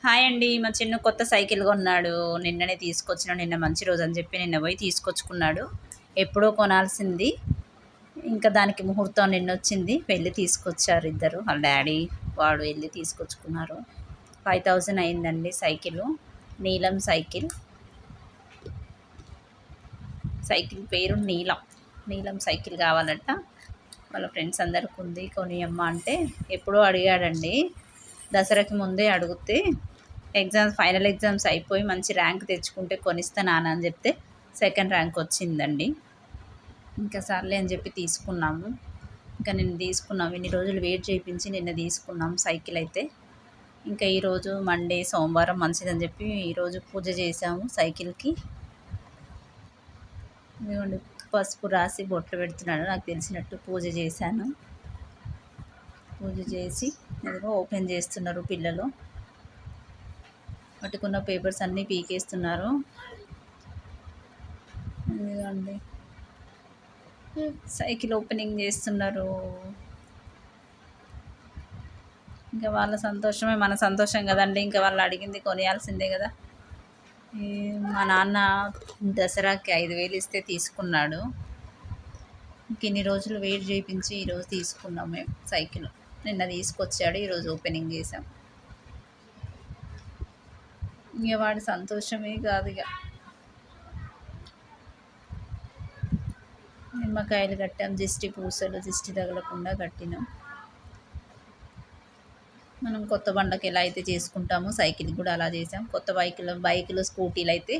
Hi అండి. మా చిన్ను కొత్త సైకిల్ కొన్నాడు. నిన్ననే నిన్న మంచి రోజు అని చెప్పి నిన్న పోయి తీసుకొచ్చుకున్నాడు. ఎప్పుడో కొనాల్సింది. ఇంకా దానికి ముహూర్తం నిన్నొచ్చింది. వెళ్ళి తీసుకొచ్చారు ఇద్దరు. వాళ్ళ డాడీ వాడు వెళ్ళి తీసుకొచ్చుకున్నారు. 5000 అయిందండి సైకిలు. నీలం సైకిల్. సైకిల్ పేరు నీలం. నీలం సైకిల్ కావాలట. వాళ్ళ ఫ్రెండ్స్ అందరికి ఉంది కొనియమ్మ అంటే ఎప్పుడో అడిగాడండి. దసరాకి ముందే అడిగితే ఫైనల్ ఎగ్జామ్స్ అయిపోయి మంచి ర్యాంక్ తెచ్చుకుంటే కొనిస్తా నాన్న అని చెప్తే సెకండ్ ర్యాంక్ వచ్చిందండి. ఇంకా సర్లే అని చెప్పి తీసుకున్నాము. ఇంకా నిన్న తీసుకున్నాము. ఇన్ని రోజులు వెయిట్ చేయించి నిన్న తీసుకున్నాం సైకిల్ అయితే. ఇంకా ఈరోజు మండే సోమవారం మంచిదని చెప్పి ఈరోజు పూజ చేసాము సైకిల్కి. ఇదిగోండి పసుపు రాసి బొట్లు పెడుతున్నాడు. నాకు తెలిసినట్టు పూజ చేశాను. పూజ చేసి ఇదిగో ఓపెన్ చేస్తున్నారు పిల్లలు. పట్టుకున్న పేపర్స్ అన్నీ పీకేస్తున్నారు. ఇదిగోండి సైకిల్ ఓపెనింగ్ చేస్తున్నారు. ఇంకా వాళ్ళ సంతోషమే మన సంతోషం కదండి. ఇంకా వాళ్ళు అడిగింది కొనియాల్సిందే కదా. మా నాన్న దసరాకి 5000 ఇస్తే తీసుకున్నాడు. ఇంక ఇన్ని రోజులు వెయిట్ చేయించి ఈరోజు తీసుకున్నాం మేము సైకిల్. నిన్న తీసుకొచ్చాడు, ఈరోజు ఓపెనింగ్ చేసాం. ఇక వాడి సంతోషమే కాదు. ఇక నిమ్మకాయలు కట్టాం, దిష్టి పూసలు దిష్టి తగలకుండా కట్టినాం. మనం కొత్త బండకి ఎలా అయితే చేసుకుంటామో సైకిల్ కూడా అలా చేసాం. కొత్త బైకులు స్కూటీలు అయితే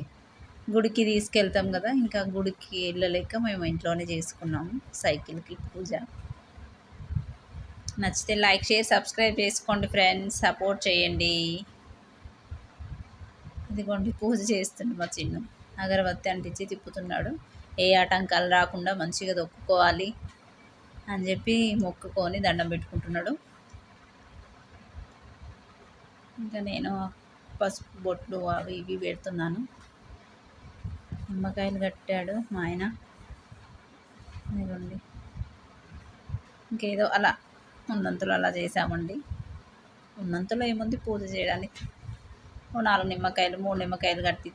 గుడికి తీసుకెళ్తాం కదా, ఇంకా గుడికి వెళ్ళలేక మేము ఇంట్లోనే చేసుకున్నాము సైకిల్కి పూజ. నచ్చితే లైక్ షేర్ సబ్స్క్రైబ్ చేసుకోండి ఫ్రెండ్స్, సపోర్ట్ చేయండి. ఇదిగోండి పూజ చేస్తుండు మా చిన్ను. అగరబత్తి అంటించి తిప్పుతున్నాడు. ఏ ఆటంకాలు రాకుండా మంచిగా దొక్కుకోవాలి అని చెప్పి మొక్కుకొని దండం పెట్టుకుంటున్నాడు. ఇంకా నేను పసుపు బొట్లు అవి ఇవి పెడుతున్నాను. నిమ్మకాయలు కట్టాడు మా ఆయన. ఇదిగోండి ఇంకేదో అలా ఉన్నంతలో అలా చేసామండి. ఉన్నంతలో ఏముంది పూజ చేయడానికి. 4 నిమ్మకాయలు 3 నిమ్మకాయలు కట్టి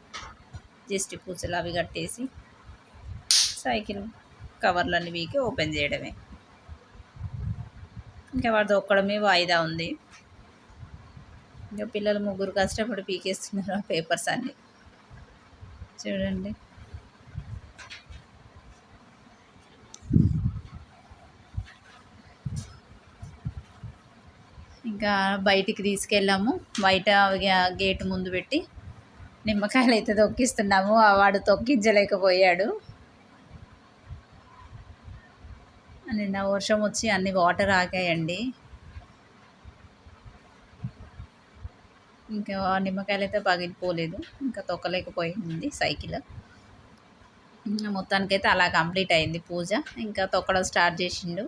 జస్ట్ పూసలు అవి కట్టేసి సైకిల్ కవర్లన్నీ వీకి ఓపెన్ చేయడమే. ఇంకా వాడితో ఒక్కడమే వాయిదా ఉంది. ఇంకా పిల్లలు 3 కష్టపడి పీకేస్తున్నారు ఆ పేపర్స్ అన్నీ. చూడండి ఇంకా బయటికి తీసుకెళ్ళాము. బయట గేటు ముందు పెట్టి నిమ్మకాయలు అయితే తొక్కిస్తున్నాము. వాడు తొక్కించలేకపోయాడు. నిన్న వర్షం వచ్చి అన్ని వాటర్ ఆగాయండి. ఇంకా నిమ్మకాయలు అయితే పగిలిపోలేదు, ఇంకా తొక్కలేకపోయింది సైకిల్. మొత్తానికైతే అలా కంప్లీట్ అయింది పూజ. ఇంకా తొక్కడం స్టార్ట్ చేసిండు.